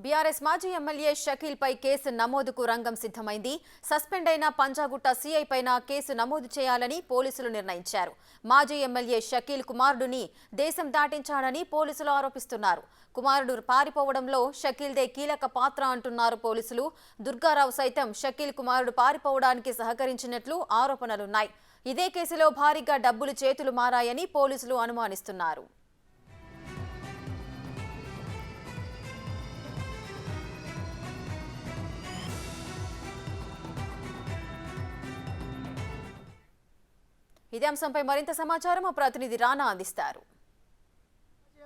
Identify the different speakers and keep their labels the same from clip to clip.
Speaker 1: BRS మాజీ MLA Shakeel పై case నమోదుకు రంగం సిద్ధమైంది. సస్పెండ్ అయిన పంజాగుట్ట సీఐ పైన కేసు నమోదు చేయాలని పోలీసులు నిర్ణయించారు. మాజీ ఎమ్మెల్యే షకీల్ కుమారుడిని దేశం దాటించాడని పోలీసులు ఆరోపిస్తున్నారు. కుమారుడు పారిపోవడంలో షకీల్దే కీలక పాత్ర అంటున్నారు పోలీసులు. దుర్గారావు సైతం షకీల్ కుమారుడు పారిపోవడానికి సహకరించినట్లు ఆరోపణలున్నాయి. ఇదే కేసులో భారీగా డబ్బులు చేతులు మారాయని పోలీసులు అనుమానిస్తున్నారు. ఇదే అంశంపై మరింత సమాచారం మా ప్రతినిధి రానా అందిస్తారు.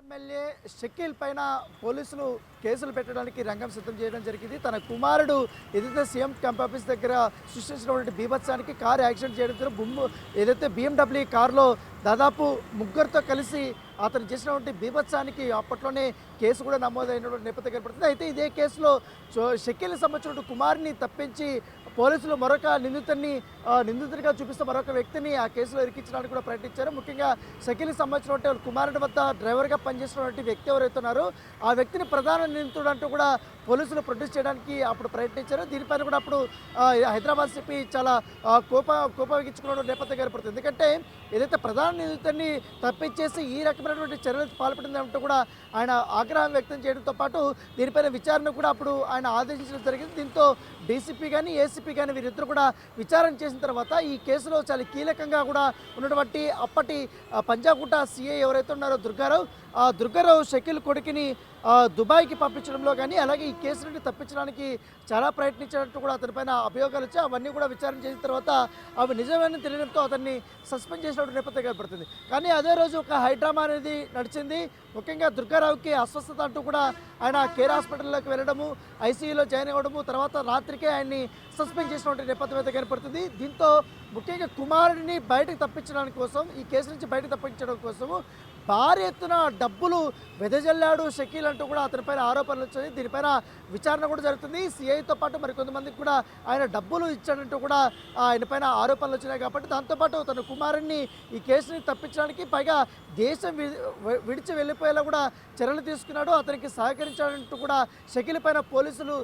Speaker 2: ఎమ్మెల్యే షకీల్ పైన పోలీసులు కేసులు పెట్టడానికి రంగం సిద్ధం చేయడం జరిగింది. తన కుమారుడు ఏదైతే సీఎం క్యాంప్ ఆఫీస్ దగ్గర సృష్టించినటువంటి బీభత్సానికి కారు యాక్సిడెంట్ చేయడంతో ఏదైతే BMW కారులో దాదాపు ముగ్గురితో కలిసి అతను చేసినటువంటి బీభత్సానికి అప్పట్లోనే కేసు కూడా నమోదైనటువంటి నేపథ్యం ఏర్పడుతుంది. అయితే ఇదే కేసులో షకీల్ సంబంధించిన కుమారుని తప్పించి పోలీసులు మరొక నిందితుడిగా చూపిస్తే మరొక వ్యక్తిని ఆ కేసులో ఇరికించడానికి కూడా ప్రయత్నించారు. ముఖ్యంగా షకీల్కి సంబంధించినటువంటి కుమారుడి వద్ద డ్రైవర్గా పనిచేసినటువంటి వ్యక్తి ఎవరైతున్నారో ఆ వ్యక్తిని ప్రధాన నిందితుడు అంటూ కూడా పోలీసులు ప్రొడ్యూస్ చేయడానికి అప్పుడు ప్రయత్నించారు. దీనిపైన కూడా అప్పుడు హైదరాబాద్ సిపి చాలా కోపగించుకున్న నేపథ్యం ఏర్పడుతుంది. ఎందుకంటే ఏదైతే ప్రధాన నిందితుడిని తప్పించేసి ఈ రకమైనటువంటి చర్యలకు పాల్పడింది అంటూ కూడా ఆయన ఆగ్రహం వ్యక్తం చేయడంతో పాటు దీనిపైన విచారణ కూడా అప్పుడు ఆయన ఆదేశించడం జరిగింది. దీంతో డీసీపీ కానీ ఏసీపీ కానీ వీరిద్దరు కూడా విచారణ చేసిన తర్వాత ఈ కేసులో చాలా కీలకంగా కూడా ఉన్నటువంటి అప్పటి పంజాగుట్ట సీఐ ఎవరైతే ఉన్నారో దుర్గారావు షకీల్ కొడుకుని దుబాయ్కి పంపించడంలో కానీ అలాగే ఈ కేసు నుండి తప్పించడానికి చాలా ప్రయత్నించినట్టు కూడా అతనిపైన అభియోగాలు వచ్చాయి. అవన్నీ కూడా విచారణ చేసిన తర్వాత అవి నిజమని తెలియడంతో అతన్ని సస్పెండ్ చేసినట్టు నేపథ్యం ఏర్పడుతుంది. కానీ అదే రోజు ఒక హైడ్రామా అనేది నడిచింది. ముఖ్యంగా దుర్గారావుకి అస్వస్థత అంటూ కూడా ఆయన కేర్ హాస్పిటల్లోకి వెళ్ళడము, ఐసీయూలో జాయిన్ అవ్వడము, తర్వాత రాత్రికే ఆయన్ని సస్పెండ్ చేసినటువంటి నేపథ్యం అయితే కనపడుతుంది. దీంతో ముఖ్యంగా కుమారుడిని బయటకు తప్పించడానికి కోసం, ఈ కేసు నుంచి బయటకు తప్పించడం కోసము భారీ ఎత్తున డబ్బులు వెదజల్లాడు షకీల్ అంటూ కూడా అతనిపైన ఆరోపణలు వచ్చాయి. దీనిపైన విచారణ కూడా జరుగుతుంది. సిఐతో పాటు మరికొంతమందికి కూడా ఆయన డబ్బులు ఇచ్చాడంటూ కూడా ఆయన పైన ఆరోపణలు వచ్చినాయి. కాబట్టి దాంతోపాటు తన కుమారుడిని ఈ కేసుని తప్పించడానికి పైగా దేశం విడిచి వెళ్ళిపోయేలా కూడా చర్యలు తీసుకున్నాడు, అతనికి సహకరించాడంటూ కూడా షకీల్ పైన పోలీసులు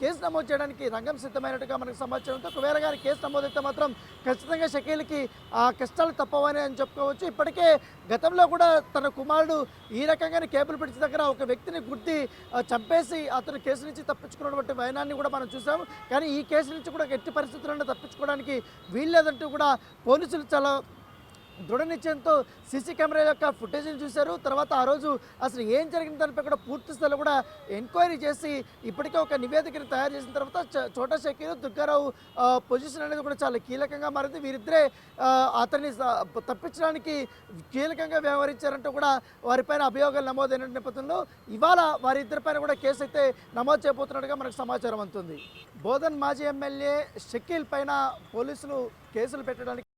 Speaker 2: కేసు నమోదు చేయడానికి రంగం సిద్ధమైనట్టుగా మనకు సమాచారంతో ఒకవేళ కానీ కేసు నమోదైతే మాత్రం ఖచ్చితంగా షకీల్కి ఆ కష్టాలు తప్పవని అని చెప్పుకోవచ్చు. ఇప్పటికే గతంలో కూడా తన కుమారుడు ఈ రకంగానే కేబుల్ బ్రిడ్జ్ దగ్గర ఒక వ్యక్తిని గుర్తి చంపేసి అతను కేసు నుంచి తప్పించుకున్నటువంటి వైనాన్ని కూడా మనం చూసాము. కానీ ఈ కేసు నుంచి కూడా ఎట్టి పరిస్థితుల్లో తప్పించుకోవడానికి వీల్లేదంటూ కూడా పోలీసులు చాలా దృఢ నిశ్చయంతో సీసీ కెమెరా యొక్క ఫుటేజ్ని చూశారు. తర్వాత ఆ రోజు అసలు ఏం జరిగిన దానిపై కూడా పూర్తి స్థాయిలో కూడా ఎంక్వైరీ చేసి ఇప్పటికే ఒక నివేదికను తయారు చేసిన తర్వాత చోటా షకీల్ దుర్గారావు పొజిషన్ అనేది కూడా చాలా కీలకంగా మారింది. వీరిద్దరే అతన్ని తప్పించడానికి కీలకంగా వ్యవహరించారంటూ కూడా వారిపైన అభియోగాలు నమోదైన నేపథ్యంలో ఇవాళ వారిద్దరిపైన కూడా కేసు అయితే నమోదు చేయబోతున్నట్టుగా మనకు సమాచారం అందుతుంది. బోధన్ మాజీ ఎమ్మెల్యే షకీల్ పైన పోలీసులు కేసులు పెట్టడానికి